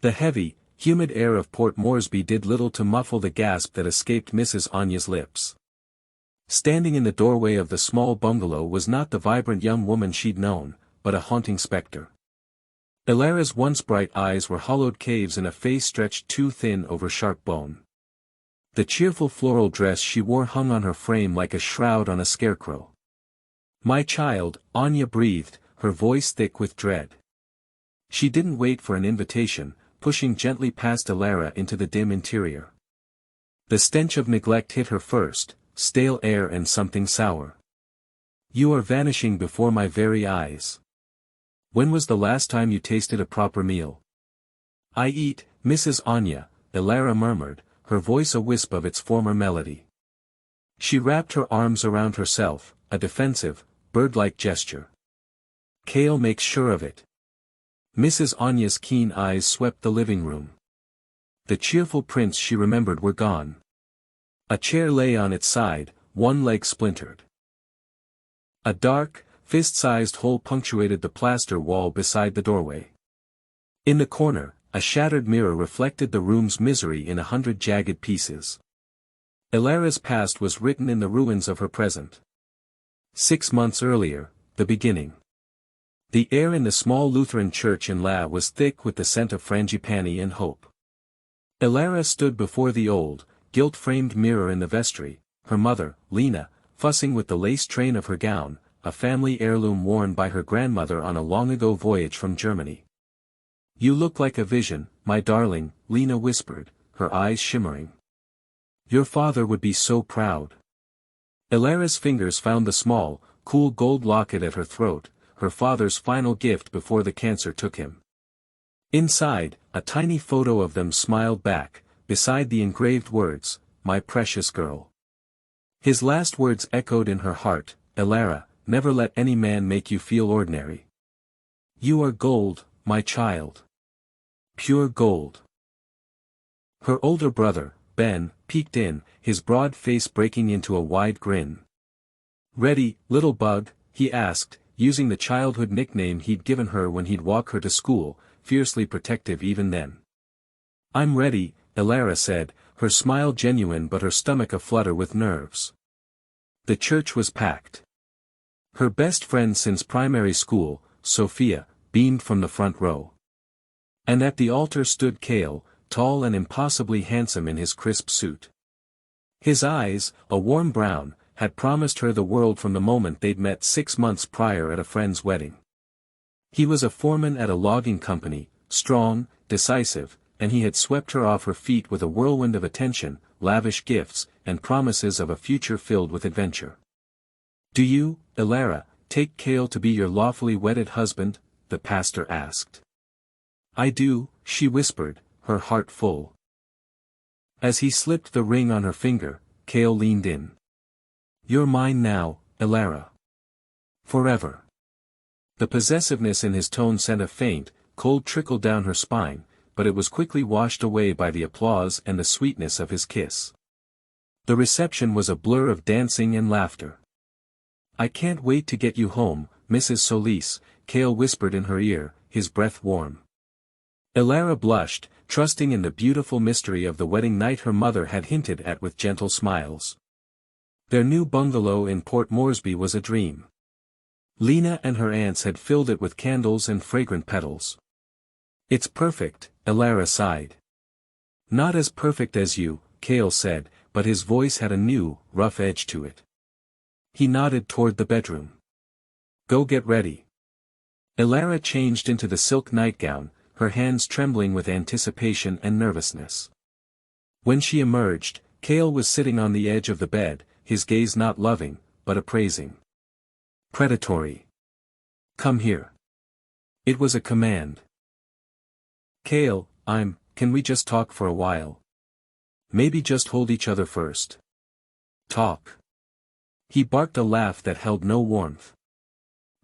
The heavy, humid air of Port Moresby did little to muffle the gasp that escaped Mrs. Anya's lips. Standing in the doorway of the small bungalow was not the vibrant young woman she'd known, but a haunting spectre. Ilara's once bright eyes were hollowed caves in a face stretched too thin over sharp bone. The cheerful floral dress she wore hung on her frame like a shroud on a scarecrow. "My child," Anya breathed, her voice thick with dread. She didn't wait for an invitation, pushing gently past Ilara into the dim interior. The stench of neglect hit her first, stale air and something sour. "You are vanishing before my very eyes. When was the last time you tasted a proper meal?" "I eat, Mrs. Anya," Ilara murmured, her voice a wisp of its former melody. She wrapped her arms around herself, a defensive, bird-like gesture. "Kale makes sure of it." Mrs. Anya's keen eyes swept the living room. The cheerful prints she remembered were gone. A chair lay on its side, one leg splintered. A dark, fist-sized hole punctuated the plaster wall beside the doorway. In the corner, a shattered mirror reflected the room's misery in 100 jagged pieces. Ilara's past was written in the ruins of her present. 6 months earlier, the beginning. The air in the small Lutheran church in La was thick with the scent of frangipani and hope. Ilara stood before the old, gilt-framed mirror in the vestry, her mother, Lena, fussing with the lace train of her gown, a family heirloom worn by her grandmother on a long-ago voyage from Germany. "You look like a vision, my darling," Lena whispered, her eyes shimmering. "Your father would be so proud." Ilara's fingers found the small, cool gold locket at her throat, her father's final gift before the cancer took him. Inside, a tiny photo of them smiled back, beside the engraved words, "My precious girl." His last words echoed in her heart, "Ilara, never let any man make you feel ordinary. You are gold, my child. Pure gold." Her older brother, Ben, peeked in, his broad face breaking into a wide grin. "Ready, little bug?" he asked, using the childhood nickname he'd given her when he'd walk her to school, fiercely protective even then. "I'm ready," Ilara said, her smile genuine but her stomach aflutter with nerves. The church was packed. Her best friend since primary school, Sophia, beamed from the front row. And at the altar stood Kale, tall and impossibly handsome in his crisp suit. His eyes, a warm brown, had promised her the world from the moment they'd met 6 months prior at a friend's wedding. He was a foreman at a logging company, strong, decisive, and he had swept her off her feet with a whirlwind of attention, lavish gifts, and promises of a future filled with adventure. "Do you, Ilara, take Kale to be your lawfully wedded husband?" the pastor asked. "I do," she whispered, her heart full. As he slipped the ring on her finger, Kale leaned in. "You're mine now, Ilara. Forever." The possessiveness in his tone sent a faint, cold trickle down her spine, but it was quickly washed away by the applause and the sweetness of his kiss. The reception was a blur of dancing and laughter. "I can't wait to get you home, Mrs. Solis," Kale whispered in her ear, his breath warm. Ilara blushed, trusting in the beautiful mystery of the wedding night her mother had hinted at with gentle smiles. Their new bungalow in Port Moresby was a dream. Lena and her aunts had filled it with candles and fragrant petals. "It's perfect," Ilara sighed. "Not as perfect as you," Kale said, but his voice had a new, rough edge to it. He nodded toward the bedroom. "Go get ready." Ilara changed into the silk nightgown, her hands trembling with anticipation and nervousness. When she emerged, Kale was sitting on the edge of the bed, his gaze not loving, but appraising. Predatory. "Come here." It was a command. "Kale, can we just talk for a while? Maybe just hold each other first." "Talk." He barked a laugh that held no warmth.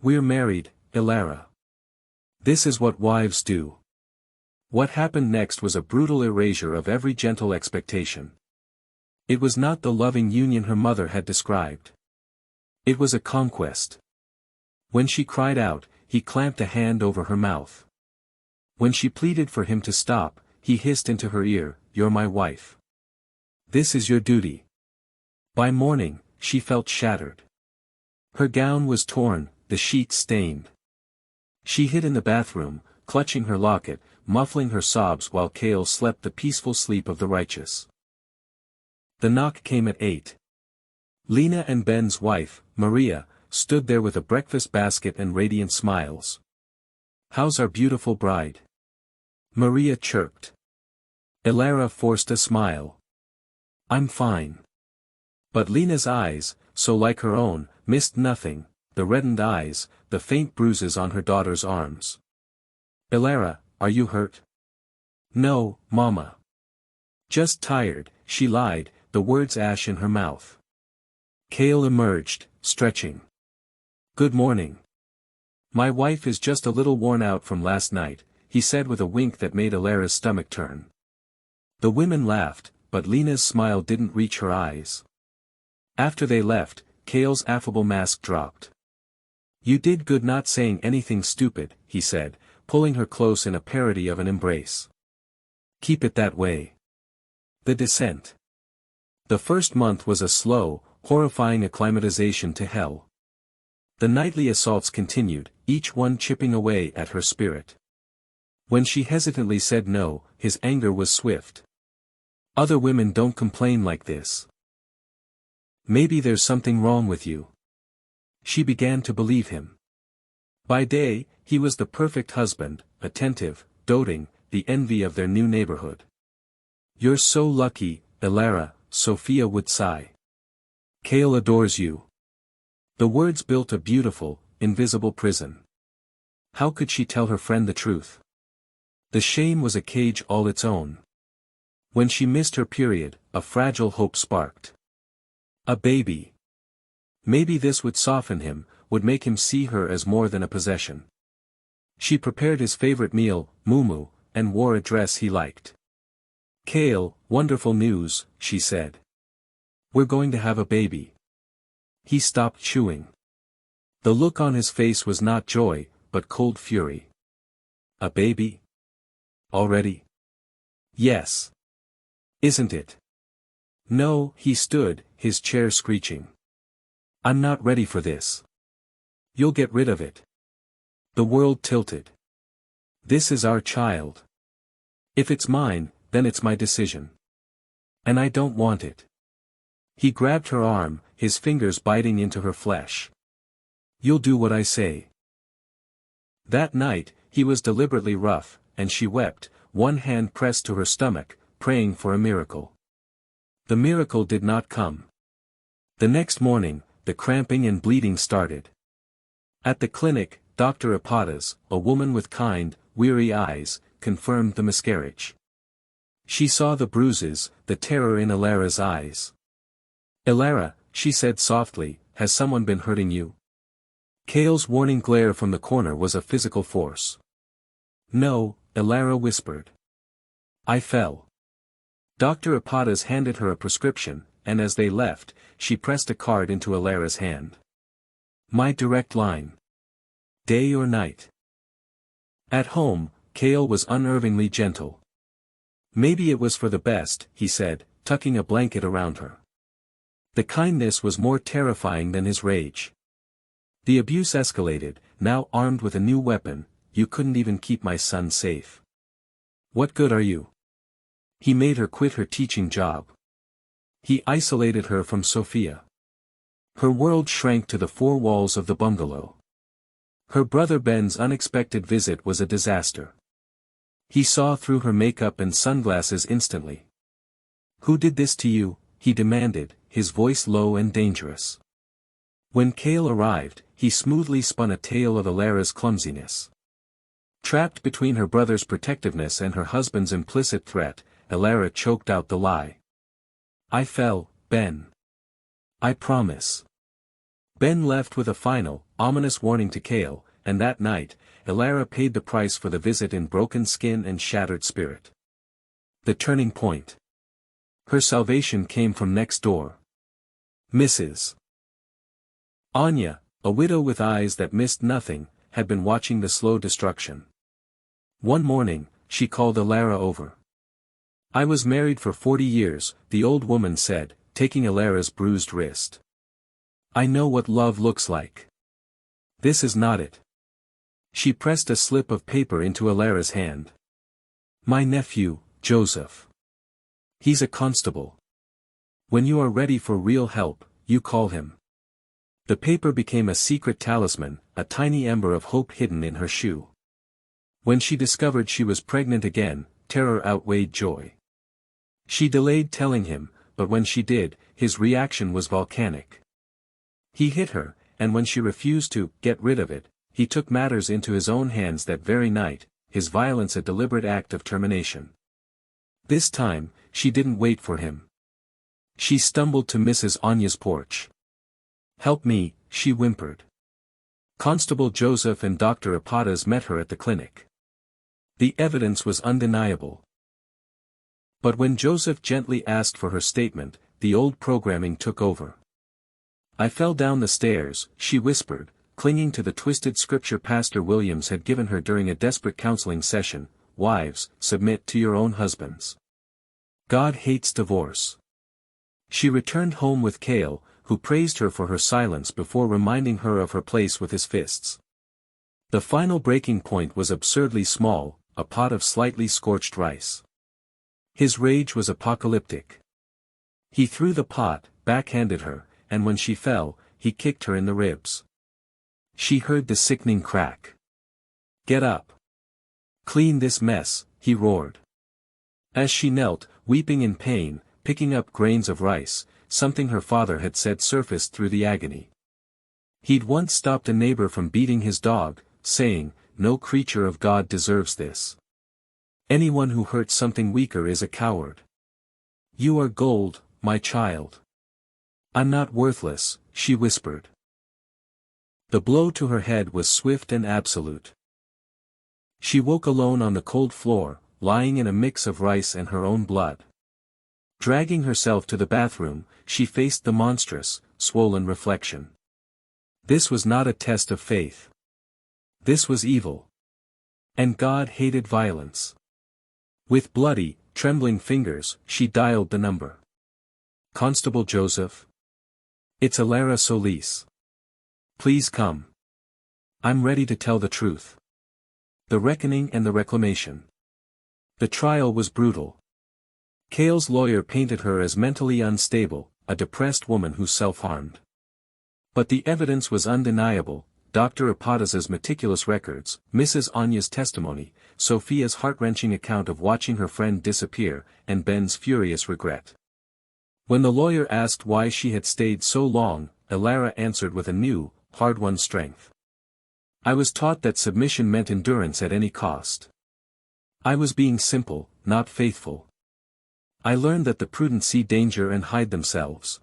"We're married, Ilara. This is what wives do." What happened next was a brutal erasure of every gentle expectation. It was not the loving union her mother had described. It was a conquest. When she cried out, he clamped a hand over her mouth. When she pleaded for him to stop, he hissed into her ear, "You're my wife. This is your duty." By morning, she felt shattered. Her gown was torn, the sheets stained. She hid in the bathroom, clutching her locket, muffling her sobs while Cale slept the peaceful sleep of the righteous. The knock came at 8. Lena and Ben's wife, Maria, stood there with a breakfast basket and radiant smiles. "How's our beautiful bride?" Maria chirped. Elara forced a smile. "I'm fine." But Lena's eyes, so like her own, missed nothing, the reddened eyes, the faint bruises on her daughter's arms. "Elara, are you hurt?" "No, Mama. Just tired," she lied, the words ash in her mouth. Cale emerged, stretching. "Good morning. My wife is just a little worn out from last night," he said with a wink that made Elara's stomach turn. The women laughed, but Lena's smile didn't reach her eyes. After they left, Cale's affable mask dropped. "You did good not saying anything stupid," he said, pulling her close in a parody of an embrace. "Keep it that way." The descent. The first month was a slow, horrifying acclimatization to hell. The nightly assaults continued, each one chipping away at her spirit. When she hesitantly said no, his anger was swift. "Other women don't complain like this. Maybe there's something wrong with you." She began to believe him. By day, he was the perfect husband, attentive, doting, the envy of their new neighborhood. "You're so lucky, Elara," Sophia would sigh. "Cale adores you." The words built a beautiful, invisible prison. How could she tell her friend the truth? The shame was a cage all its own. When she missed her period, a fragile hope sparked. A baby. Maybe this would soften him, would make him see her as more than a possession. She prepared his favorite meal, muumuu, and wore a dress he liked. "Cale, wonderful news," she said. "We're going to have a baby." He stopped chewing. The look on his face was not joy, but cold fury. "A baby? Already?" "Yes. Isn't it?" "No," he stood, his chair screeching. "I'm not ready for this." "You'll get rid of it." The world tilted. "This is our child. If it's mine, then it's my decision. And I don't want it." He grabbed her arm, his fingers biting into her flesh. "You'll do what I say." That night, he was deliberately rough, and she wept, one hand pressed to her stomach, praying for a miracle. The miracle did not come. The next morning, the cramping and bleeding started. At the clinic, Dr. Apatas, a woman with kind, weary eyes, confirmed the miscarriage. She saw the bruises, the terror in Elara's eyes. "Elara," she said softly, "has someone been hurting you?" Cale's warning glare from the corner was a physical force. "No," Elara whispered. "I fell." Dr. Apatas handed her a prescription, and as they left, she pressed a card into Elara's hand. "My direct line. Day or night." At home, Cale was unervingly gentle. "Maybe it was for the best," he said, tucking a blanket around her. The kindness was more terrifying than his rage. The abuse escalated, now armed with a new weapon. "You couldn't even keep my son safe. What good are you?" He made her quit her teaching job. He isolated her from Sophia. Her world shrank to the four walls of the bungalow. Her brother Ben's unexpected visit was a disaster. He saw through her makeup and sunglasses instantly. "Who did this to you?" he demanded, his voice low and dangerous. When Cale arrived, he smoothly spun a tale of Elara's clumsiness. Trapped between her brother's protectiveness and her husband's implicit threat, Elara choked out the lie. "I fell, Ben. I promise." Ben left with a final, ominous warning to Cale, and that night, Elara paid the price for the visit in broken skin and shattered spirit. The turning point. Her salvation came from next door. Mrs. Anya, a widow with eyes that missed nothing, had been watching the slow destruction. One morning, she called Alara over. "I was married for 40 years, the old woman said, taking Alara's bruised wrist. "I know what love looks like. This is not it." She pressed a slip of paper into Alara's hand. "My nephew, Joseph. He's a constable. When you are ready for real help, you call him." The paper became a secret talisman, a tiny ember of hope hidden in her shoe. When she discovered she was pregnant again, terror outweighed joy. She delayed telling him, but when she did, his reaction was volcanic. He hit her, and when she refused to get rid of it, he took matters into his own hands that very night, his violence a deliberate act of termination. This time, she didn't wait for him. She stumbled to Mrs. Anya's porch. "Help me," she whimpered. Constable Joseph and Dr. Apatas met her at the clinic. The evidence was undeniable. But when Joseph gently asked for her statement, the old programming took over. "I fell down the stairs," she whispered, clinging to the twisted scripture Pastor Williams had given her during a desperate counseling session. "Wives, submit to your own husbands. God hates divorce." She returned home with Cale, who praised her for her silence before reminding her of her place with his fists. The final breaking point was absurdly small, a pot of slightly scorched rice. His rage was apocalyptic. He threw the pot, backhanded her, and when she fell, he kicked her in the ribs. She heard the sickening crack. "Get up. Clean this mess," he roared. As she knelt, weeping in pain, picking up grains of rice, something her father had said surfaced through the agony. He'd once stopped a neighbor from beating his dog, saying, "No creature of God deserves this. Anyone who hurts something weaker is a coward. You are gold, my child." "I'm not worthless," she whispered. The blow to her head was swift and absolute. She woke alone on the cold floor, lying in a mix of rice and her own blood. Dragging herself to the bathroom, she faced the monstrous, swollen reflection. This was not a test of faith. This was evil. And God hated violence. With bloody, trembling fingers, she dialed the number. "Constable Joseph? It's Alara Solis. Please come. I'm ready to tell the truth. The reckoning and the reclamation." The trial was brutal. Cale's lawyer painted her as mentally unstable, a depressed woman who self-harmed. But the evidence was undeniable: Dr. Apatas's meticulous records, Mrs. Anya's testimony, Sophia's heart-wrenching account of watching her friend disappear, and Ben's furious regret. When the lawyer asked why she had stayed so long, Alara answered with a new, hard-won strength. "I was taught that submission meant endurance at any cost. I was being simple, not faithful. I learned that the prudent see danger and hide themselves.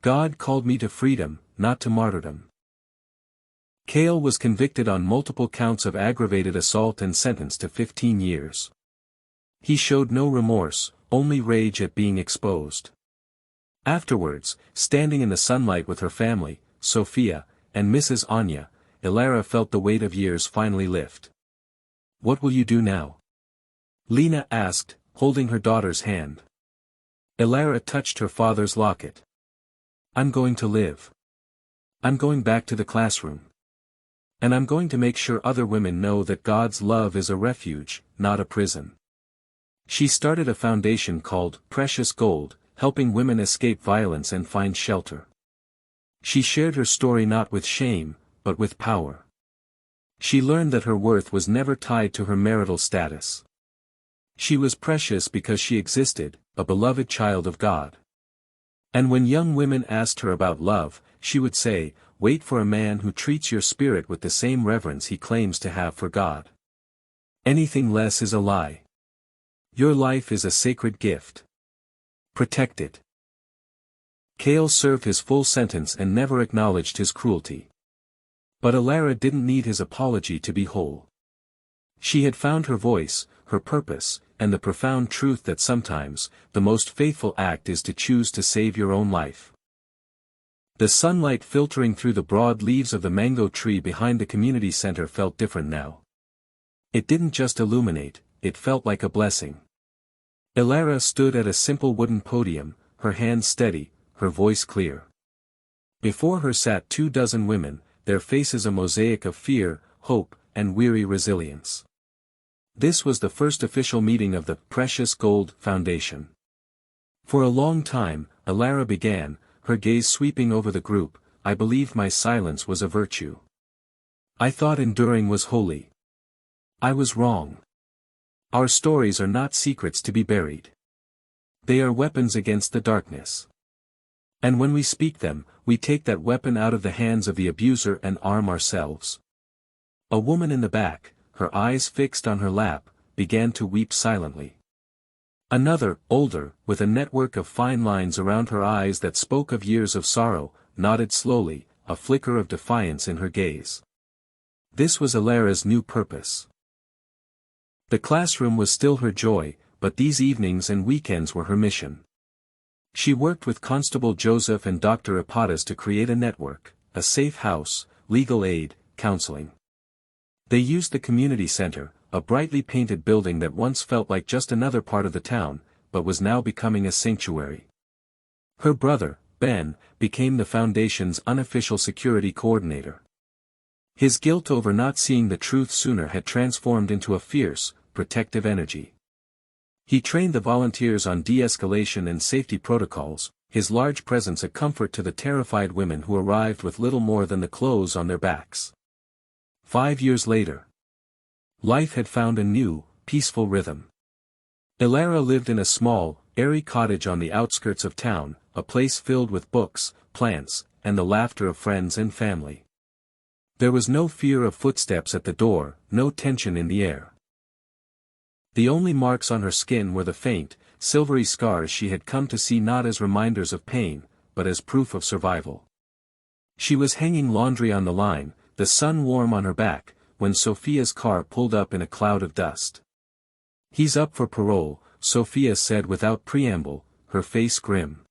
God called me to freedom, not to martyrdom." Cale was convicted on multiple counts of aggravated assault and sentenced to 15 years. He showed no remorse, only rage at being exposed. Afterwards, standing in the sunlight with her family, Sophia, and Mrs. Anya, Alara felt the weight of years finally lift. "What will you do now?" Lena asked, holding her daughter's hand. Alara touched her father's locket. "I'm going to live. I'm going back to the classroom. And I'm going to make sure other women know that God's love is a refuge, not a prison." She started a foundation called Precious Gold, helping women escape violence and find shelter. She shared her story not with shame, but with power. She learned that her worth was never tied to her marital status. She was precious because she existed, a beloved child of God. And when young women asked her about love, she would say, "Wait for a man who treats your spirit with the same reverence he claims to have for God. Anything less is a lie. Your life is a sacred gift. Protect it." Cale served his full sentence and never acknowledged his cruelty. But Alara didn't need his apology to be whole. She had found her voice, her purpose, and the profound truth that sometimes, the most faithful act is to choose to save your own life. The sunlight filtering through the broad leaves of the mango tree behind the community center felt different now. It didn't just illuminate, it felt like a blessing. Elara stood at a simple wooden podium, her hands steady, her voice clear. Before her sat 24 women, their faces a mosaic of fear, hope, and weary resilience. This was the first official meeting of the Precious Gold Foundation. For a long time, Elara began, her gaze sweeping over the group. I believed my silence was a virtue. I thought enduring was holy. I was wrong. Our stories are not secrets to be buried. They are weapons against the darkness. And when we speak them, we take that weapon out of the hands of the abuser and arm ourselves. A woman in the back, her eyes fixed on her lap, began to weep silently. Another, older, with a network of fine lines around her eyes that spoke of years of sorrow, nodded slowly, a flicker of defiance in her gaze. This was Elara's new purpose. The classroom was still her joy, but these evenings and weekends were her mission. She worked with Constable Joseph and Dr. Ipatas to create a network, a safe house, legal aid, counseling. They used the community center, a brightly painted building that once felt like just another part of the town, but was now becoming a sanctuary. Her brother, Ben, became the foundation's unofficial security coordinator. His guilt over not seeing the truth sooner had transformed into a fierce, protective energy. He trained the volunteers on de-escalation and safety protocols, his large presence a comfort to the terrified women who arrived with little more than the clothes on their backs. 5 years later, life had found a new, peaceful rhythm. Elara lived in a small, airy cottage on the outskirts of town, a place filled with books, plants, and the laughter of friends and family. There was no fear of footsteps at the door, no tension in the air. The only marks on her skin were the faint, silvery scars she had come to see not as reminders of pain, but as proof of survival. She was hanging laundry on the line, the sun warm on her back, when Sophia's car pulled up in a cloud of dust. "He's up for parole," Sophia said without preamble, her face grim.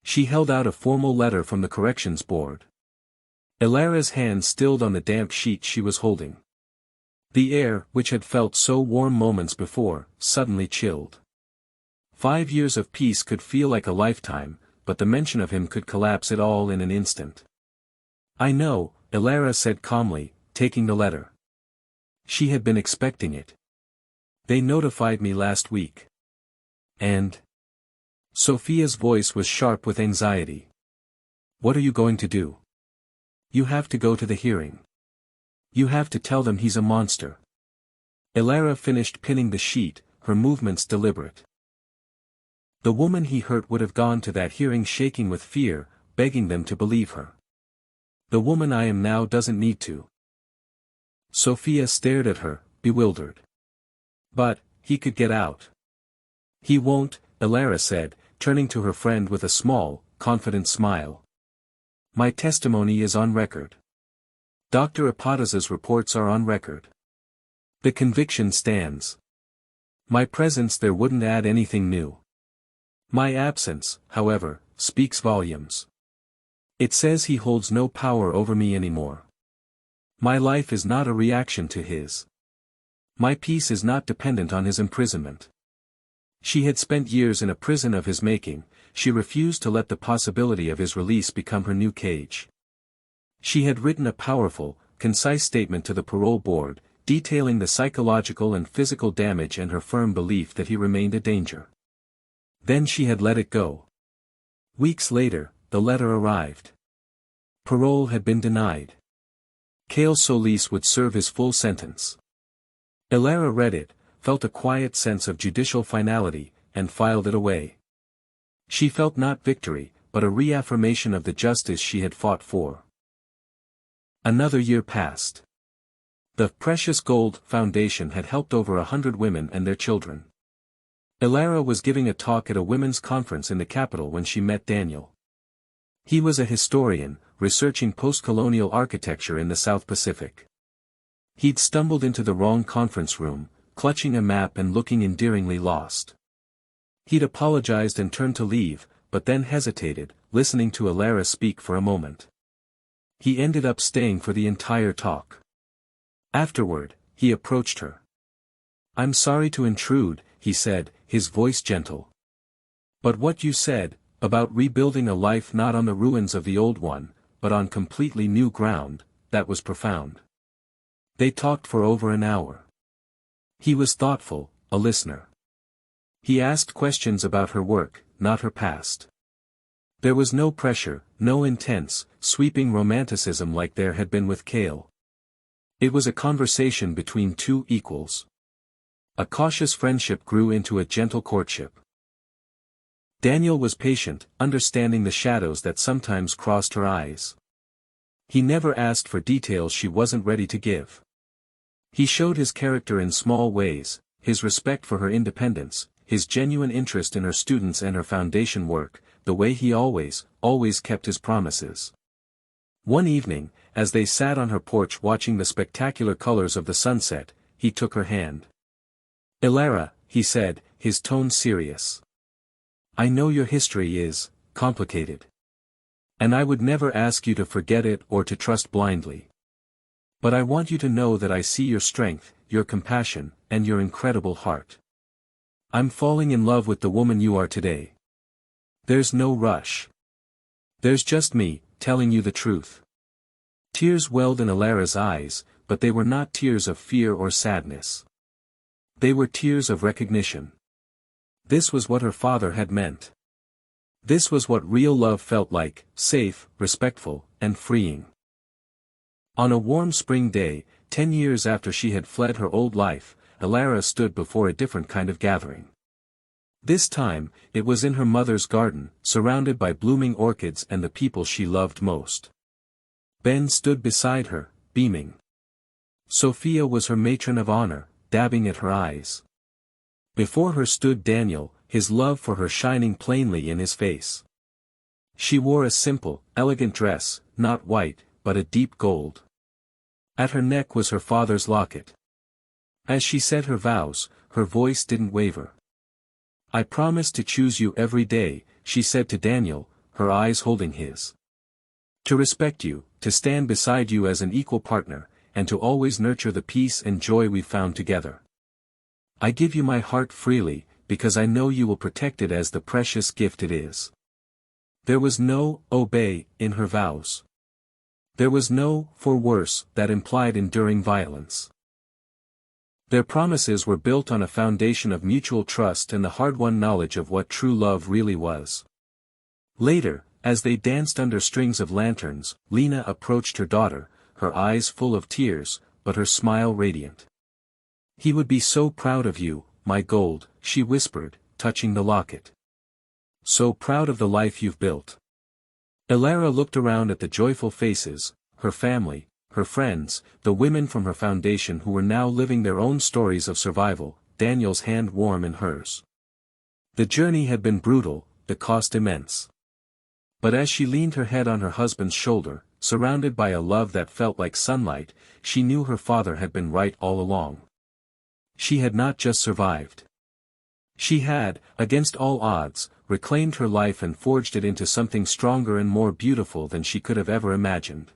She held out a formal letter from the corrections board. Elara's hand stilled on the damp sheet she was holding. The air, which had felt so warm moments before, suddenly chilled. 5 years of peace could feel like a lifetime, but the mention of him could collapse it all in an instant. "I know," Elara said calmly, taking the letter. She had been expecting it. "They notified me last week." "And?" Sophia's voice was sharp with anxiety. "What are you going to do?" "You have to go to the hearing. You have to tell them he's a monster." Elara finished pinning the sheet, her movements deliberate. The woman he hurt would have gone to that hearing shaking with fear, begging them to believe her. The woman I am now doesn't need to. Sophia stared at her, bewildered. "But, he could get out." "He won't," Elara said, turning to her friend with a small, confident smile. "My testimony is on record. Dr. Ipatas's reports are on record. The conviction stands. My presence there wouldn't add anything new. My absence, however, speaks volumes. It says he holds no power over me anymore. My life is not a reaction to his. My peace is not dependent on his imprisonment." She had spent years in a prison of his making, she refused to let the possibility of his release become her new cage. She had written a powerful, concise statement to the parole board, detailing the psychological and physical damage and her firm belief that he remained a danger. Then she had let it go. Weeks later, the letter arrived. Parole had been denied. Kale Solis would serve his full sentence. Elara read it, felt a quiet sense of judicial finality, and filed it away. She felt not victory, but a reaffirmation of the justice she had fought for. Another year passed. The Precious Gold Foundation had helped over 100 women and their children. Elara was giving a talk at a women's conference in the capital when she met Daniel. He was a historian, researching post-colonial architecture in the South Pacific. He'd stumbled into the wrong conference room, clutching a map and looking endearingly lost. He'd apologized and turned to leave, but then hesitated, listening to Elara speak for a moment. He ended up staying for the entire talk. Afterward, he approached her. "I'm sorry to intrude," he said, his voice gentle. "But what you said, about rebuilding a life not on the ruins of the old one, but on completely new ground, that was profound." They talked for over an hour. He was thoughtful, a listener. He asked questions about her work, not her past. There was no pressure, no intense, sweeping romanticism like there had been with Cale. It was a conversation between two equals. A cautious friendship grew into a gentle courtship. Daniel was patient, understanding the shadows that sometimes crossed her eyes. He never asked for details she wasn't ready to give. He showed his character in small ways, his respect for her independence, his genuine interest in her students and her foundation work, the way he always kept his promises. One evening, as they sat on her porch watching the spectacular colors of the sunset, he took her hand. "Elara," he said, his tone serious. "I know your history is complicated. And I would never ask you to forget it or to trust blindly. But I want you to know that I see your strength, your compassion, and your incredible heart. I'm falling in love with the woman you are today. There's no rush. There's just me, telling you the truth." Tears welled in Elara's eyes, but they were not tears of fear or sadness. They were tears of recognition. This was what her father had meant. This was what real love felt like, safe, respectful, and freeing. On a warm spring day, 10 years after she had fled her old life, Elara stood before a different kind of gathering. This time, it was in her mother's garden, surrounded by blooming orchids and the people she loved most. Ben stood beside her, beaming. Sophia was her matron of honor, dabbing at her eyes. Before her stood Daniel, his love for her shining plainly in his face. She wore a simple, elegant dress, not white, but a deep gold. At her neck was her father's locket. As she said her vows, her voice didn't waver. "I promise to choose you every day," she said to Daniel, her eyes holding his. "To respect you, to stand beside you as an equal partner, and to always nurture the peace and joy we've found together. I give you my heart freely, because I know you will protect it as the precious gift it is." There was no "obey" in her vows. There was no "for worse" that implied enduring violence. Their promises were built on a foundation of mutual trust and the hard-won knowledge of what true love really was. Later, as they danced under strings of lanterns, Lena approached her daughter, her eyes full of tears, but her smile radiant. "He would be so proud of you, my gold," she whispered, touching the locket. "So proud of the life you've built." Elara looked around at the joyful faces, her family, her friends, the women from her foundation who were now living their own stories of survival, Daniel's hand warm in hers. The journey had been brutal, the cost immense. But as she leaned her head on her husband's shoulder, surrounded by a love that felt like sunlight, she knew her father had been right all along. She had not just survived. She had, against all odds, reclaimed her life and forged it into something stronger and more beautiful than she could have ever imagined.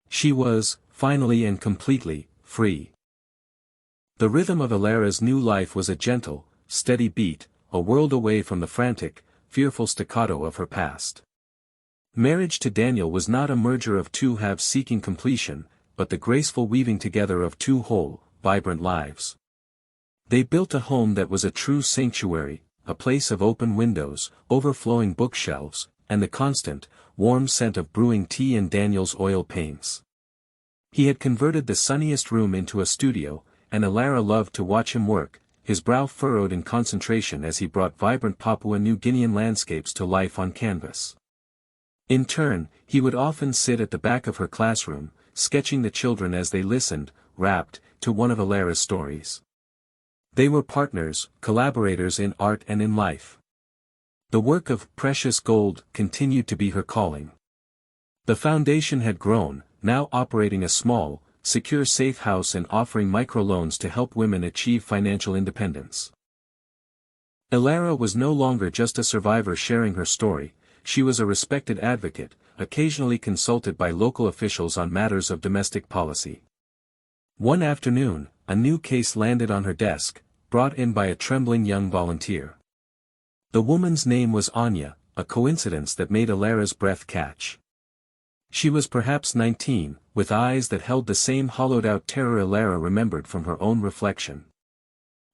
She was, finally and completely, free. The rhythm of Elara's new life was a gentle, steady beat, a world away from the frantic, fearful staccato of her past. Marriage to Daniel was not a merger of two halves seeking completion, but the graceful weaving together of two whole, vibrant lives. They built a home that was a true sanctuary, a place of open windows, overflowing bookshelves, and the constant, warm scent of brewing tea and Daniel's oil paints. He had converted the sunniest room into a studio, and Elara loved to watch him work, his brow furrowed in concentration as he brought vibrant Papua New Guinean landscapes to life on canvas. In turn, he would often sit at the back of her classroom, sketching the children as they listened, rapt, to one of Elara's stories. They were partners, collaborators in art and in life. The work of precious gold continued to be her calling. The foundation had grown, now operating a small, secure safe house and offering microloans to help women achieve financial independence. Elara was no longer just a survivor sharing her story, she was a respected advocate, occasionally consulted by local officials on matters of domestic policy. One afternoon, a new case landed on her desk, brought in by a trembling young volunteer. The woman's name was Anya, a coincidence that made Alara's breath catch. She was perhaps 19, with eyes that held the same hollowed-out terror Alara remembered from her own reflection.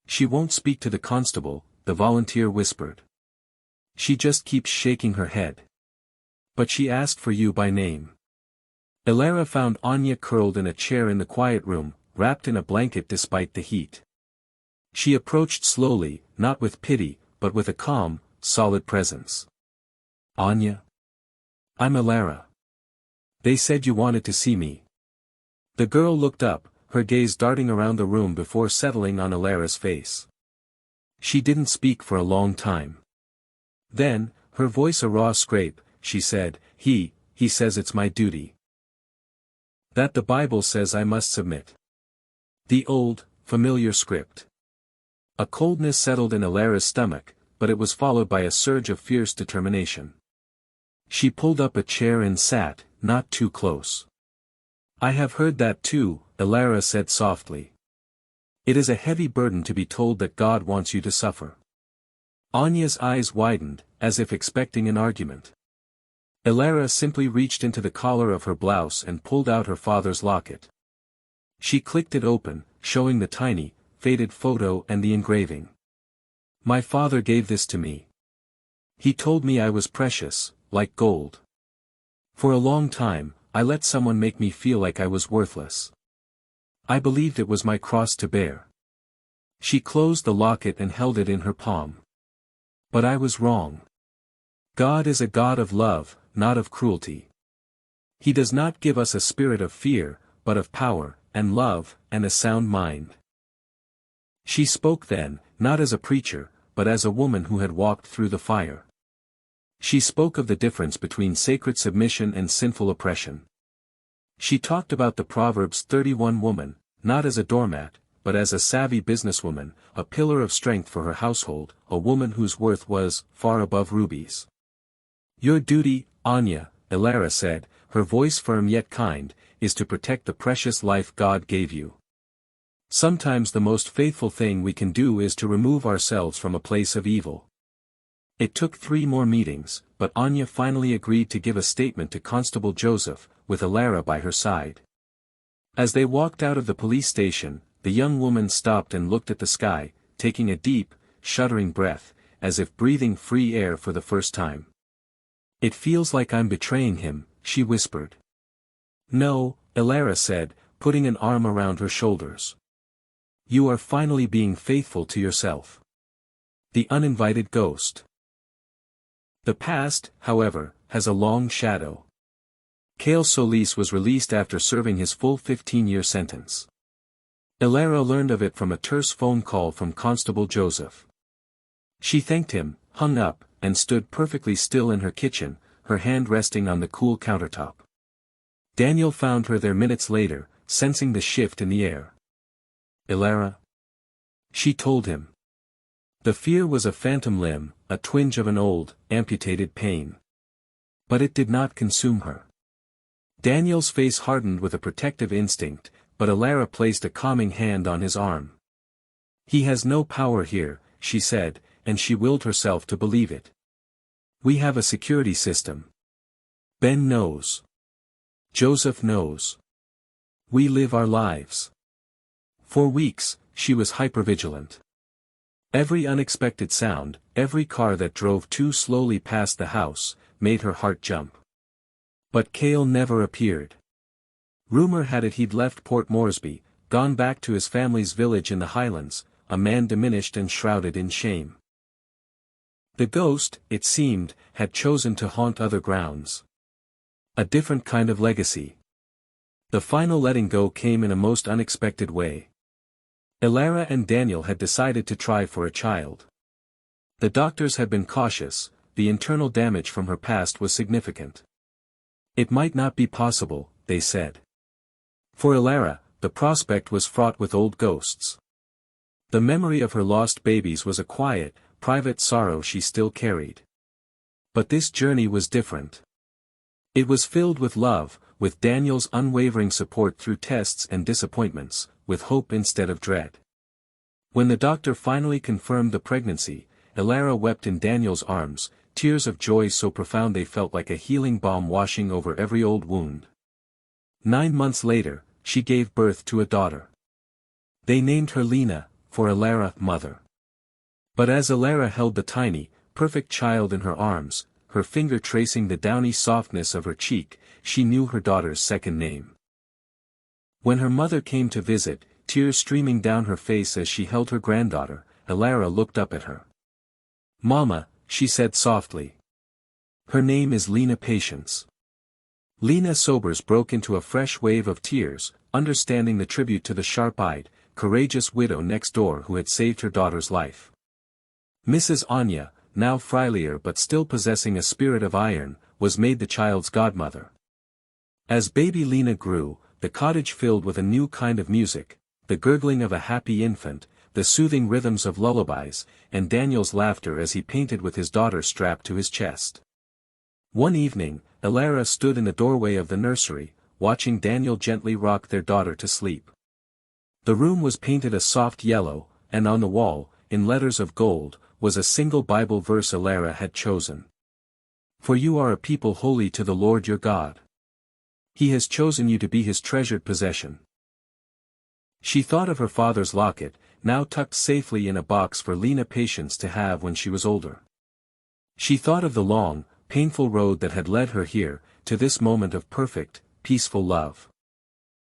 "She won't speak to the constable," the volunteer whispered. "She just keeps shaking her head. But she asked for you by name." Alara found Anya curled in a chair in the quiet room, wrapped in a blanket despite the heat. She approached slowly, not with pity, but with a calm, solid presence. "Anya? I'm Alara. They said you wanted to see me." The girl looked up, her gaze darting around the room before settling on Alara's face. She didn't speak for a long time. Then, her voice a raw scrape, she said, He says it's my duty. That the Bible says I must submit." The old, familiar script. A coldness settled in Alara's stomach, but it was followed by a surge of fierce determination. She pulled up a chair and sat, not too close. "I have heard that too," Alara said softly. "It is a heavy burden to be told that God wants you to suffer." Anya's eyes widened, as if expecting an argument. Alara simply reached into the collar of her blouse and pulled out her father's locket. She clicked it open, showing the tiny, faded photo and the engraving. "My father gave this to me. He told me I was precious, like gold. For a long time, I let someone make me feel like I was worthless. I believed it was my cross to bear." She closed the locket and held it in her palm. "But I was wrong. God is a God of love, not of cruelty. He does not give us a spirit of fear, but of power, and love, and a sound mind." She spoke then, not as a preacher, but as a woman who had walked through the fire. She spoke of the difference between sacred submission and sinful oppression. She talked about the Proverbs 31 woman, not as a doormat, but as a savvy businesswoman, a pillar of strength for her household, a woman whose worth was far above rubies. "Your duty, Anya," Alara said, her voice firm yet kind, "is to protect the precious life God gave you. Sometimes the most faithful thing we can do is to remove ourselves from a place of evil." It took 3 more meetings, but Anya finally agreed to give a statement to Constable Joseph, with Alara by her side. As they walked out of the police station, the young woman stopped and looked at the sky, taking a deep, shuddering breath, as if breathing free air for the first time. "It feels like I'm betraying him," she whispered. "No," Alara said, putting an arm around her shoulders. "You are finally being faithful to yourself." The uninvited ghost. The past, however, has a long shadow. Cale Solis was released after serving his full 15-year sentence. Alara learned of it from a terse phone call from Constable Joseph. She thanked him, hung up, and stood perfectly still in her kitchen, her hand resting on the cool countertop. Daniel found her there minutes later, sensing the shift in the air. "Alara?" she told him. The fear was a phantom limb, a twinge of an old, amputated pain. But it did not consume her. Daniel's face hardened with a protective instinct, but Alara placed a calming hand on his arm. "He has no power here," she said, and she willed herself to believe it. "We have a security system. Ben knows. Joseph knows. We live our lives." For weeks, she was hypervigilant. Every unexpected sound, every car that drove too slowly past the house, made her heart jump. But Cale never appeared. Rumor had it he'd left Port Moresby, gone back to his family's village in the Highlands, a man diminished and shrouded in shame. The ghost, it seemed, had chosen to haunt other grounds. A different kind of legacy. The final letting go came in a most unexpected way. Alara and Daniel had decided to try for a child. The doctors had been cautious, the internal damage from her past was significant. It might not be possible, they said. For Alara, the prospect was fraught with old ghosts. The memory of her lost babies was a quiet, private sorrow she still carried. But this journey was different. It was filled with love, with Daniel's unwavering support through tests and disappointments, with hope instead of dread. When the doctor finally confirmed the pregnancy, Elara wept in Daniel's arms, tears of joy so profound they felt like a healing balm washing over every old wound. 9 months later, she gave birth to a daughter. They named her Lena, for Elara, mother. But as Elara held the tiny, perfect child in her arms, her finger tracing the downy softness of her cheek, she knew her daughter's second name. When her mother came to visit, tears streaming down her face as she held her granddaughter, Elara looked up at her. "Mama," she said softly. "Her name is Lena Patience." Lena Sobers broke into a fresh wave of tears, understanding the tribute to the sharp-eyed, courageous widow next door who had saved her daughter's life. Mrs. Anya, now frailier but still possessing a spirit of iron, was made the child's godmother. As baby Lena grew, the cottage filled with a new kind of music, the gurgling of a happy infant, the soothing rhythms of lullabies, and Daniel's laughter as he painted with his daughter strapped to his chest. One evening, Elara stood in the doorway of the nursery, watching Daniel gently rock their daughter to sleep. The room was painted a soft yellow, and on the wall, in letters of gold, was a single Bible verse Elara had chosen. "For you are a people holy to the Lord your God. He has chosen you to be his treasured possession." She thought of her father's locket, now tucked safely in a box for Lena Patience to have when she was older. She thought of the long, painful road that had led her here, to this moment of perfect, peaceful love.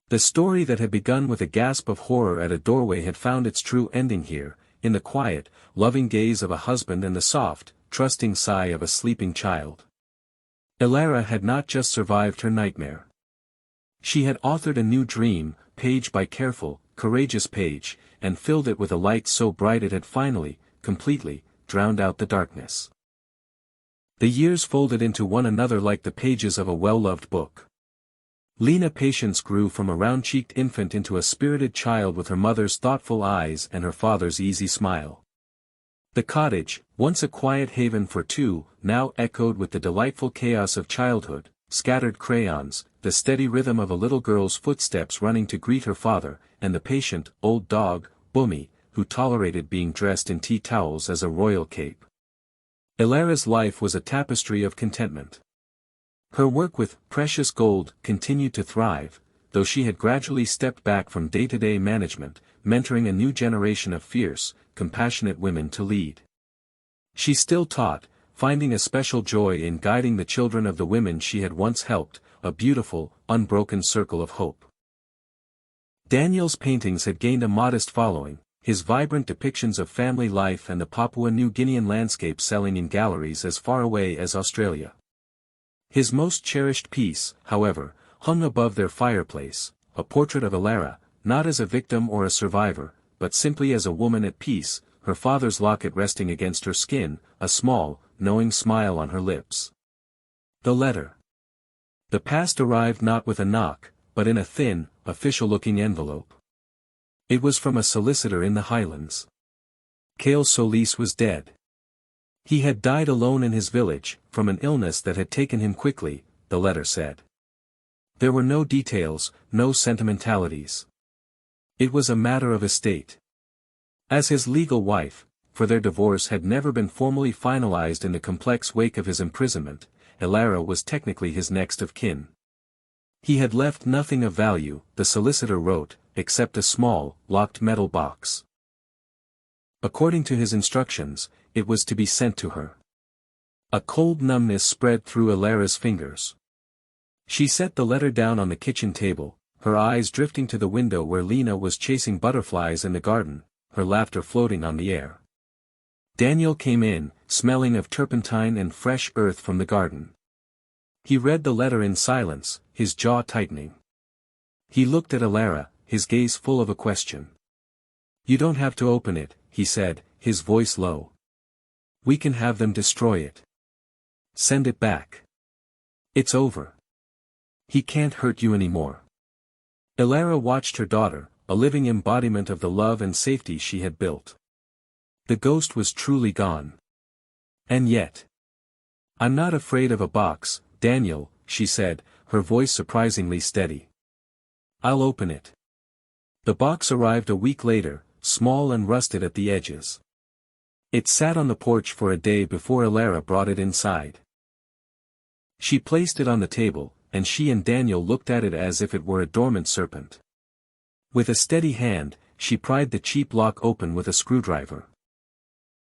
The story that had begun with a gasp of horror at a doorway had found its true ending here, in the quiet, loving gaze of a husband and the soft, trusting sigh of a sleeping child. Elara had not just survived her nightmare. She had authored a new dream, page by careful, courageous page, and filled it with a light so bright it had finally, completely, drowned out the darkness. The years folded into one another like the pages of a well-loved book. Lena Patience grew from a round-cheeked infant into a spirited child with her mother's thoughtful eyes and her father's easy smile. The cottage, once a quiet haven for two, now echoed with the delightful chaos of childhood, scattered crayons, the steady rhythm of a little girl's footsteps running to greet her father, and the patient, old dog, Bummy, who tolerated being dressed in tea towels as a royal cape. Elara's life was a tapestry of contentment. Her work with precious gold continued to thrive, though she had gradually stepped back from day-to-day management, mentoring a new generation of fierce, compassionate women to lead. She still taught, finding a special joy in guiding the children of the women she had once helped, a beautiful, unbroken circle of hope. Daniel's paintings had gained a modest following, his vibrant depictions of family life and the Papua New Guinean landscape selling in galleries as far away as Australia. His most cherished piece, however, hung above their fireplace, a portrait of Elara, not as a victim or a survivor, but simply as a woman at peace, her father's locket resting against her skin, a small, knowing smile on her lips. The letter. The past arrived not with a knock, but in a thin, official-looking envelope. It was from a solicitor in the Highlands. Cale Solis was dead. He had died alone in his village, from an illness that had taken him quickly, the letter said. There were no details, no sentimentalities. It was a matter of estate. As his legal wife, for their divorce had never been formally finalized in the complex wake of his imprisonment, Elara was technically his next of kin. He had left nothing of value, the solicitor wrote, except a small, locked metal box. According to his instructions, it was to be sent to her. A cold numbness spread through Elara's fingers. She set the letter down on the kitchen table, her eyes drifting to the window where Lena was chasing butterflies in the garden, her laughter floating on the air. Daniel came in, smelling of turpentine and fresh earth from the garden. He read the letter in silence, his jaw tightening. He looked at Elara, his gaze full of a question. "You don't have to open it," he said, his voice low. "We can have them destroy it. Send it back. It's over. He can't hurt you anymore." Elara watched her daughter, a living embodiment of the love and safety she had built. The ghost was truly gone. And yet. "I'm not afraid of a box, Daniel," she said, her voice surprisingly steady. "I'll open it. The box arrived a week later, small and rusted at the edges. It sat on the porch for a day before Alara brought it inside. She placed it on the table, and she and Daniel looked at it as if it were a dormant serpent. With a steady hand, she pried the cheap lock open with a screwdriver.